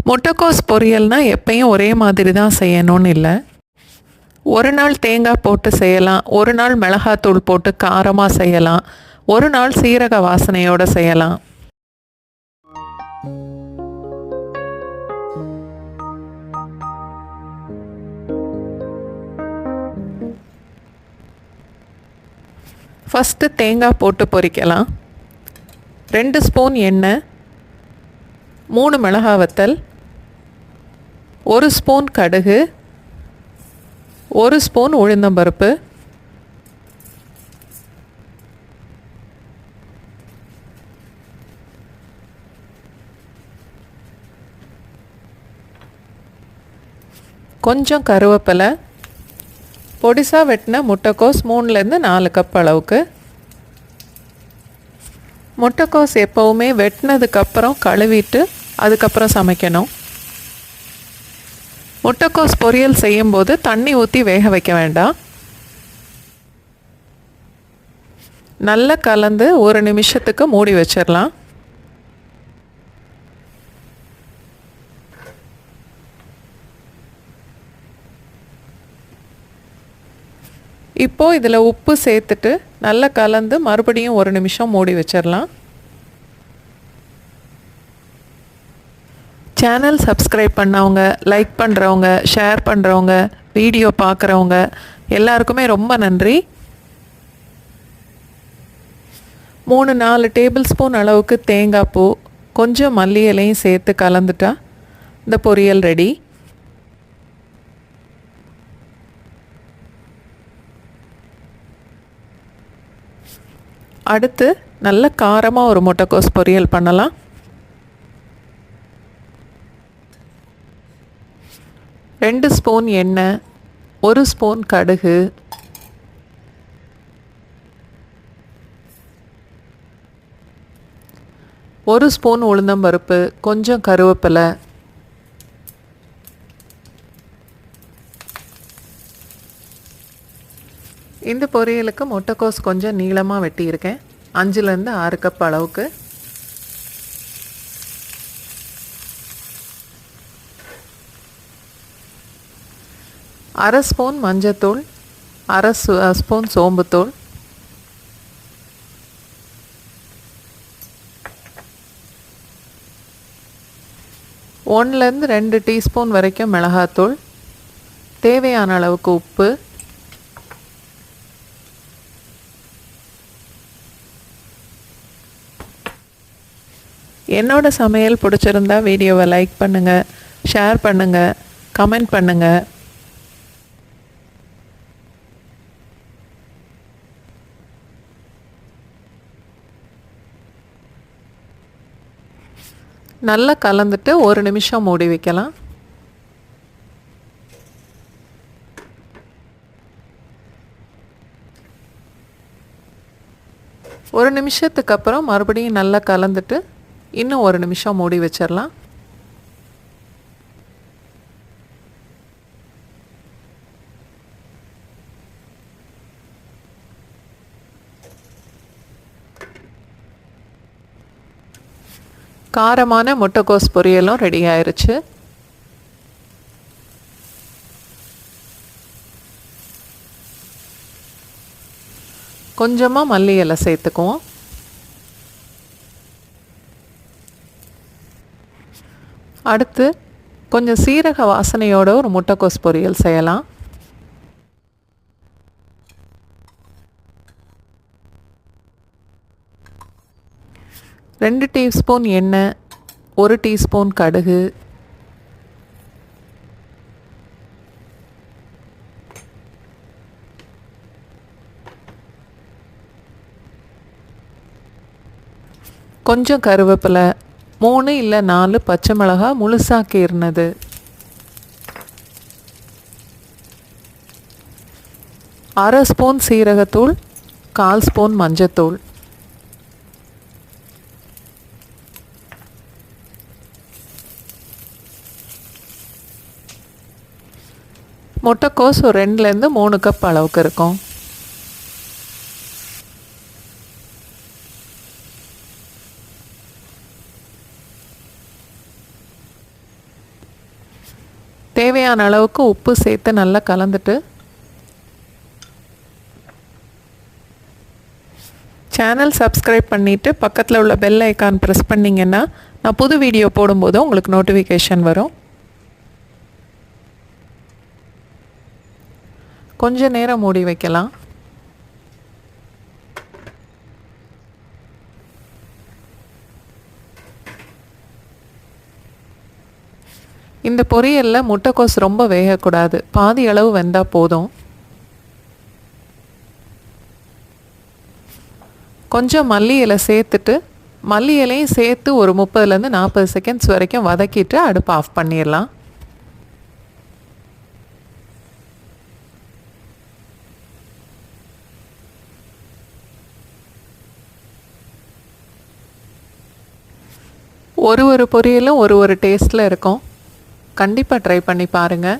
முட்டைக்கோஸ் பொரியல்னால் எப்பயும் ஒரே மாதிரி தான் செய்யணும்னு இல்லை. ஒரு நாள் தேங்காய் போட்டு செய்யலாம், ஒரு நாள் மிளகாத்தூள் போட்டு காரமாக செய்யலாம், ஒரு நாள் சீரக வாசனையோடு செய்யலாம். ஃபஸ்ட்டு தேங்காய் போட்டு பொரிக்கலாம். 2 ஸ்பூன் எண்ணெய், 3 மிளகாய் வத்தல், 1 ஸ்பூன் கடுகு, 1 ஸ்பூன் உளுந்தம்பருப்பு, கொஞ்சம் கருவேப்பிலை, பொடிசாக வெட்டின முட்டைக்கோஸ் 3லேருந்து 4 கப் அளவுக்கு. முட்டைக்கோஸ் எப்போவுமே வெட்டினதுக்கப்புறம் கழுவிட்டு அதுக்கப்புறம் சமைக்கணும். முட்டைக்கோஸ் பொரியல் செய்யும்போது தண்ணி ஊற்றி வேக வைக்க வேண்டாம். நல்லா கலந்து 1 நிமிஷத்துக்கு மூடி வச்சிடலாம். இப்போது இதில் உப்பு சேர்த்துட்டு நல்லா கலந்து மறுபடியும் 1 நிமிஷம் மூடி வச்சிடலாம். சேனல் சப்ஸ்கிரைப் பண்ணவங்க, லைக் பண்ணுறவங்க, ஷேர் பண்ணுறவங்க, வீடியோ பார்க்குறவங்க எல்லாருக்குமே ரொம்ப நன்றி. 3-4 டேபிள் ஸ்பூன் அளவுக்கு தேங்காய் பூ, கொஞ்சம் மல்லி இலையும் சேர்த்து கலந்துட்டா இந்த பொரியல் ரெடி. அடுத்து நல்ல காரமாக ஒரு முட்டைக்கோஸ் பொரியல் பண்ணலாம். 2 ஸ்பூன் எண்ணெய், 1 ஸ்பூன் கடுகு, 1 ஸ்பூன் உளுந்தம்பருப்பு, கொஞ்சம் கருவேப்பிலை, இந்த பொரியலுக்கு முட்டைக்கோஸ் கொஞ்சம் நீளமாக வெட்டியிருக்கேன். 5லேருந்து 6 கப் அளவுக்கு. அரை ஸ்பூன் மஞ்சத்தூள், அரை ஸ்பூன் சோம்புத்தூள், ஒன்றுலேருந்து 2 டீஸ்பூன் வரைக்கும் மிளகாத்தூள், தேவையான அளவுக்கு உப்பு, என்னோட சமையல் பிடிச்சிருந்தா வீடியோவை லைக் பண்ணுங்கள், ஷேர் பண்ணுங்கள், கமெண்ட் பண்ணுங்கள். நல்லா கலந்துட்டு 1 நிமிஷம் மூடி வைக்கலாம். ஒரு நிமிஷத்துக்கு அப்புறம் மறுபடியும் நல்லா கலந்துட்டு இன்னும் 1 நிமிஷம் மூடி வச்சிடலாம். காரமான முட்டைக்கோஸ் பொரியலும் ரெடி ஆயிருச்சு. கொஞ்சமாக மல்லி இலை சேர்த்துக்குவோம். அடுத்து கொஞ்சம் சீரக வாசனையோட ஒரு முட்டைக்கோஸ் பொரியல் செய்யலாம். ரெண்டு டீஸ்பூன் எண்ணெய், 1 டீஸ்பூன் கடுகு, கொஞ்சம் கருவேப்பிலை, 3 இல்லை 4 பச்சை மிளகாய் முழுசாக கீறினது, அரை ஸ்பூன் சீரகத்தூள், 1/4 ஸ்பூன் மஞ்சத்தூள், முட்டைக்கோஸ் ஒரு 2லேருந்து 3 கப் அளவுக்கு இருக்கும். தேவையான அளவுக்கு உப்பு சேர்த்து நல்லா கலந்துட்டு சேனல் சப்ஸ்கிரைப் பண்ணிவிட்டு பக்கத்தில் உள்ள பெல் ஐக்கான் ப்ரெஸ் பண்ணிங்கன்னா நான் புது வீடியோ போடும்போது உங்களுக்கு நோட்டிஃபிகேஷன் வரும். கொஞ்ச நேரம் மூடி வைக்கலாம். இந்த பொரியலில் முட்டைக்கோஸ் ரொம்ப வேகக்கூடாது, பாதி அளவு வெந்தால் போதும். கொஞ்சம் மல்லி இலை சேர்த்துட்டு மல்லி இலையும் சேர்த்து ஒரு 30லேருந்து 40 செகண்ட்ஸ் வரைக்கும் வதக்கிட்டு அடுப்பு ஆஃப் பண்ணிடலாம். ஒரு பொரியலும் ஒரு டேஸ்ட்டில் இருக்கும். கண்டிப்பாக ட்ரை பண்ணி பாருங்கள்.